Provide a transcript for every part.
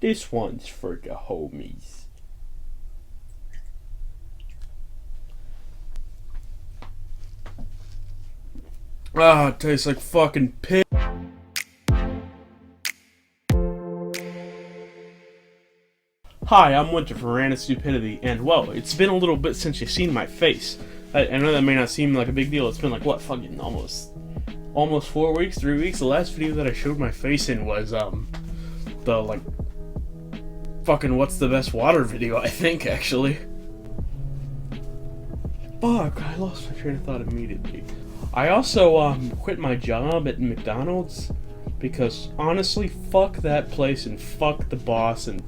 This one's for the homies. Ah, it tastes like fucking piss. Hi, I'm Winter for Random Stupidity, and whoa, it's been a little bit since you've seen my face. I know that may not seem like a big deal. It's been like, what, fucking almost 4 weeks, 3 weeks. The last video that I showed my face in was, the, like, fucking what's the best water video, I think, actually. Fuck, I lost my train of thought immediately. I also, quit my job at McDonald's, because, honestly, fuck that place, and fuck the boss, and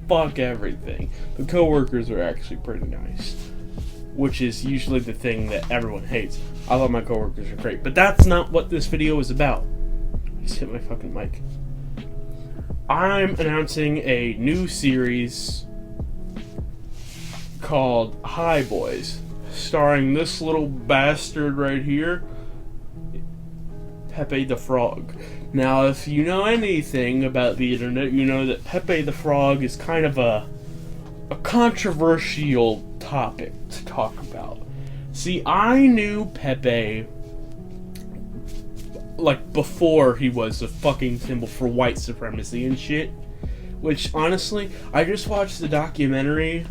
fuck everything. The coworkers are actually pretty nice, which is usually the thing that everyone hates. I love my coworkers are great, but that's not what this video is about. I just hit my fucking mic. I'm announcing a new series called Hi Boys, starring this little bastard right here, Pepe the Frog. Now, if you know anything about the internet, you know that Pepe the Frog is kind of a controversial topic to talk about. See, I knew Pepe, like, before he was a fucking symbol for white supremacy and shit. Which, honestly, I just watched the documentary,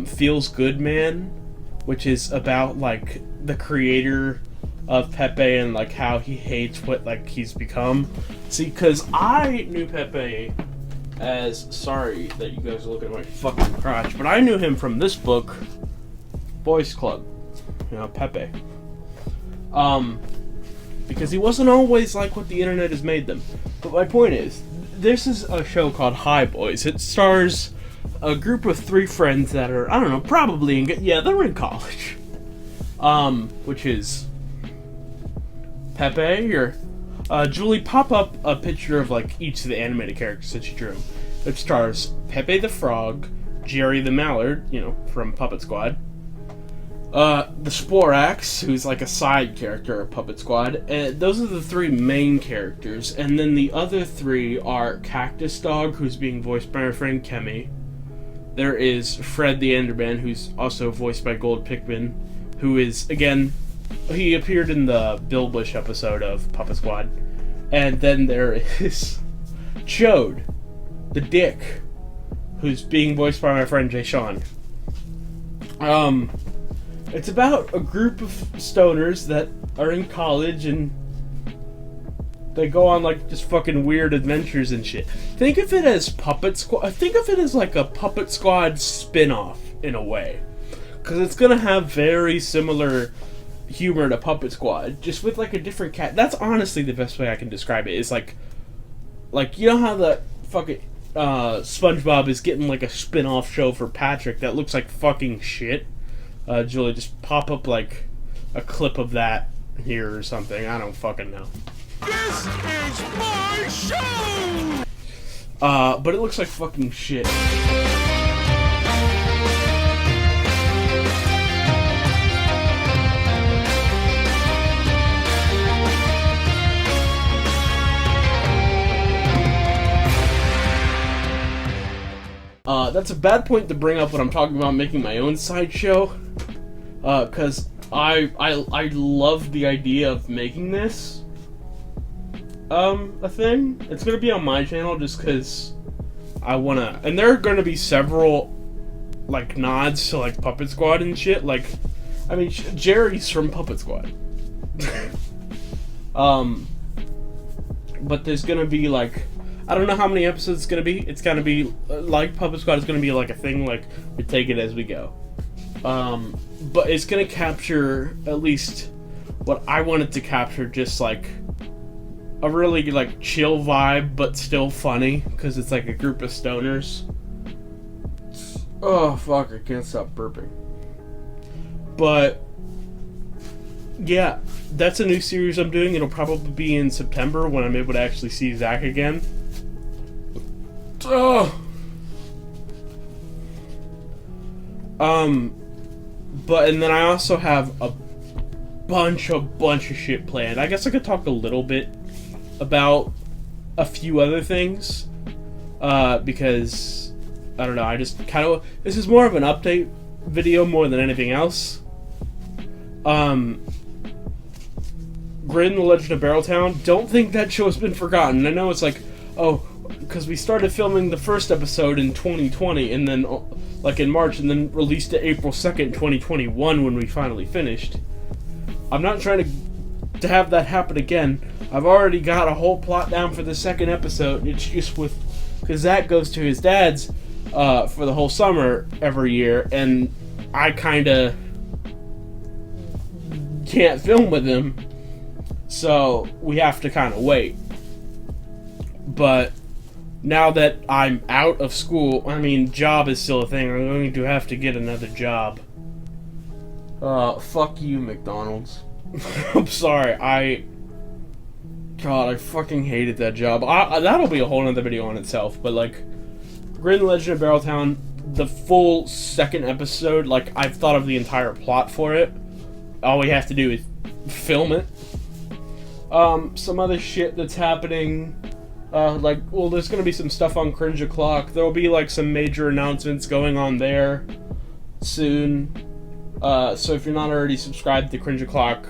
Feels Good Man, which is about, like, the creator of Pepe and, like, how he hates what, like, he's become. See, because I knew Pepe as, sorry that you guys are looking at my fucking crotch, but I knew him from this book, Boys Club, you know, Pepe. Because he wasn't always like what the internet has made them. But my point is, this is a show called Hi Boys. It stars a group of 3 friends that are, I don't know, probably they're in college. Which is Pepe, or Julie, pop up a picture of, like, each of the animated characters that you drew. It stars Pepe the Frog, Jerry the Mallard, you know, from Puppet Squad, the Sporax, who's like a side character of Puppet Squad. Those are the 3 main characters, and then the other 3 are Cactus Dog, who's being voiced by our friend Kemi. There is Fred the Enderman, who's also voiced by Gold Pickman, who is, again, he appeared in the Bill Bush episode of Puppet Squad. And then there is Chode, the Dick, who's being voiced by my friend Jay Sean. It's about a group of stoners that are in college and they go on, like, just fucking weird adventures and shit. Think of it as Puppet Squad. Think of it as like a Puppet Squad spin-off in a way, because it's gonna have very similar humor to Puppet Squad, just with, like, a different cat. That's honestly the best way I can describe it. It's like you know how the fucking SpongeBob is getting, like, a spin-off show for Patrick that looks like fucking shit. Julie, just pop up, like, a clip of that here or something. I don't fucking know. This is my show! But it looks like fucking shit. That's a bad point to bring up when I'm talking about making my own sideshow. Cause I love the idea of making this a thing. It's gonna be on my channel just cause I wanna, and there are gonna be several, like, nods to, like, Puppet Squad and shit. Like, I mean, Jerry's from Puppet Squad. But there's gonna be, like, I don't know how many episodes it's gonna be. It's gonna be, like Puppet Squad, it's gonna be like a thing, like, we take it as we go. But it's gonna capture at least what I wanted to capture, just like a really, like, chill vibe, but still funny, because it's like a group of stoners. Oh fuck, I can't stop burping. But yeah, that's a new series I'm doing. It'll probably be in September when I'm able to actually see Zach again. Oh. But, and then I also have a bunch of shit planned. I guess I could talk a little bit about a few other things. because I don't know. I just kind of this is more of an update video more than anything else. Grid and the Legend of Barreltown. Don't think that show has been forgotten. I know it's like, oh, because we started filming the first episode in 2020, and then like in March, and then released it April 2nd, 2021 when we finally finished. I'm not trying to have that happen again. I've already got a whole plot down for the second episode. It's just because Zach goes to his dad's for the whole summer every year, and I kind of can't film with him, so we have to kind of wait. But now that I'm out of school, I mean, job is still a thing. I'm going to have to get another job. Fuck you, McDonald's. I'm sorry. I fucking hated that job. That'll be a whole nother video on itself. But like, Grid and Legend of Barreltown, the full second episode, like, I've thought of the entire plot for it. All we have to do is film it. Some other shit that's happening. There's gonna be some stuff on Cringe O'Clock. There'll be like some major announcements going on there soon. So if you're not already subscribed to Cringe O'Clock,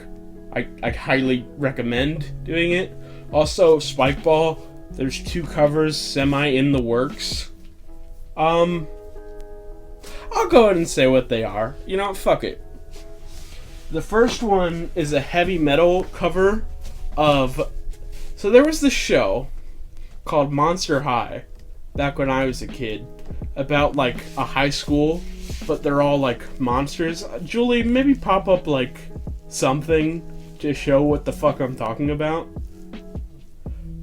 I highly recommend doing it. Also, Spikeball, there's 2 covers semi in the works. I'll go ahead and say what they are. You know, fuck it. The first one is a heavy metal cover of... So there was this show called Monster High back when I was a kid about like a high school, but they're all like monsters. Julie, maybe pop up like something to show what the fuck I'm talking about.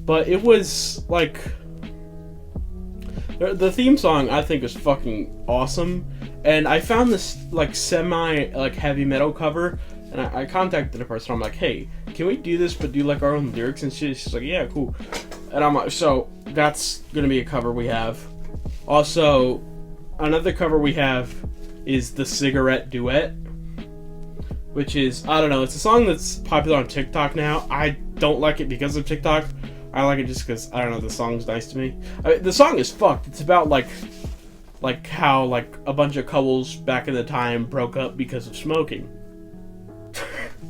But it was like... The theme song I think is fucking awesome. And I found this like semi like heavy metal cover, and I contacted the person. I'm like, hey, can we do this but do like our own lyrics and shit? She's like, yeah, cool. And I'm like, so that's gonna be a cover we have. Also, another cover we have is the Cigarette Duet, which is, I don't know, it's a song that's popular on TikTok now. I don't like it because of TikTok. I like it just because, I don't know, the song's nice to me. I mean, the song is fucked. It's about like how like a bunch of couples back in the time broke up because of smoking.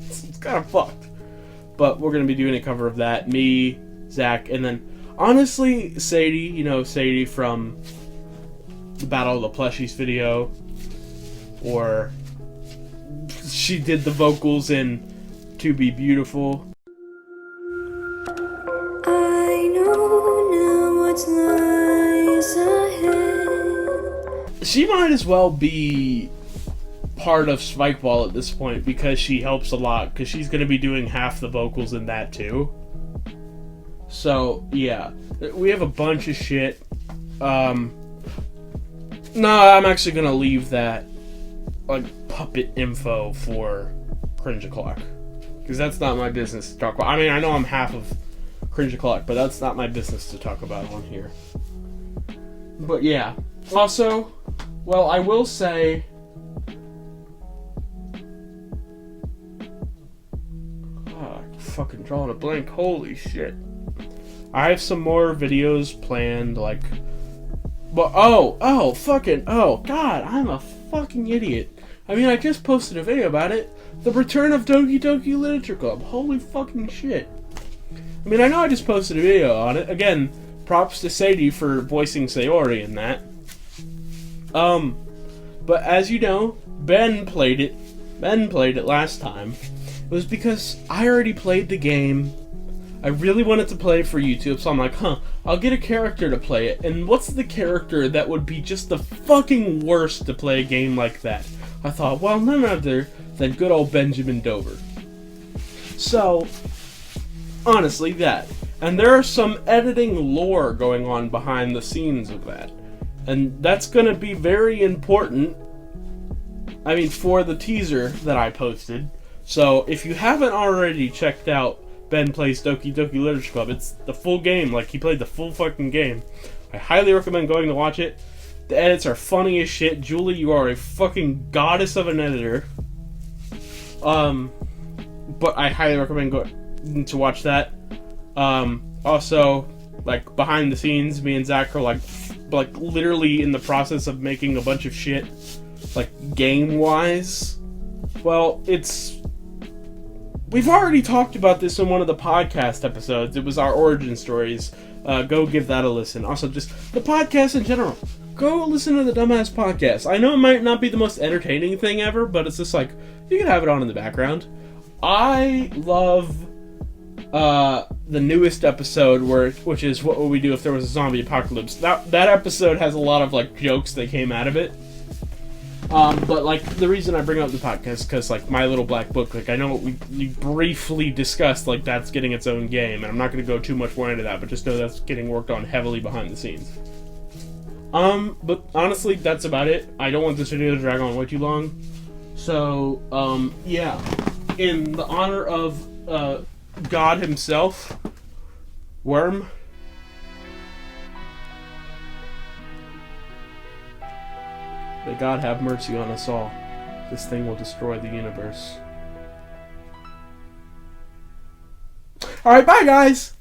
It's kind of fucked. But we're gonna be doing a cover of that. Me, Zach, and then honestly Sadie. You know Sadie from the Battle of the Plushies video, or she did the vocals in To Be Beautiful. I know now what lies ahead. She might as well be part of Spikeball at this point because she helps a lot, because she's going to be doing half the vocals in that too. So, yeah. We have a bunch of shit. No, I'm actually going to leave that like puppet info for Cringe O'Clock, because that's not my business to talk about. I mean, I know I'm half of Cringe O'Clock, but that's not my business to talk about on here. But yeah. Also, well, I will say... fucking drawing a blank. Holy shit. I have some more videos planned, like... But, god, I'm a fucking idiot. I mean, I just posted a video about it. The return of Doki Doki Literature Club. Holy fucking shit. I mean, I know I just posted a video on it. Again, props to Sadie for voicing Sayori in that. But as you know, Ben played it last time. It was because I already played the game. I really wanted to play it for YouTube, so I'm like, I'll get a character to play it. And what's the character that would be just the fucking worst to play a game like that? I thought, well, none other than good old Benjamin Dover. So, honestly, that. And there are some editing lore going on behind the scenes of that. And that's gonna be very important, I mean, for the teaser that I posted. So, if you haven't already checked out Ben Plays Doki Doki Literature Club, it's the full game, like, he played the full fucking game. I highly recommend going to watch it. The edits are funny as shit. Julie, you are a fucking goddess of an editor. But I highly recommend going to watch that. Also, like behind the scenes, me and Zach are like literally in the process of making a bunch of shit, like game wise. Well, we've already talked about this in one of the podcast episodes. It was our origin stories. Go give that a listen. Also, just the podcast in general. Go listen to the Dumbass Podcast. I know it might not be the most entertaining thing ever, but it's just like, you can have it on in the background. I love the newest episode, which is What Would We Do If There Was a Zombie Apocalypse. That episode has a lot of like jokes that came out of it. But like the reason I bring up the podcast because like My Little Black Book, like I know we briefly discussed like that's getting its own game, and I'm not going to go too much more into that, but just know that's getting worked on heavily behind the scenes. But honestly, that's about it. I don't want this video to drag on way too long. So, yeah. In the honor of, God himself, Worm. May God have mercy on us all. This thing will destroy the universe. Alright, bye guys!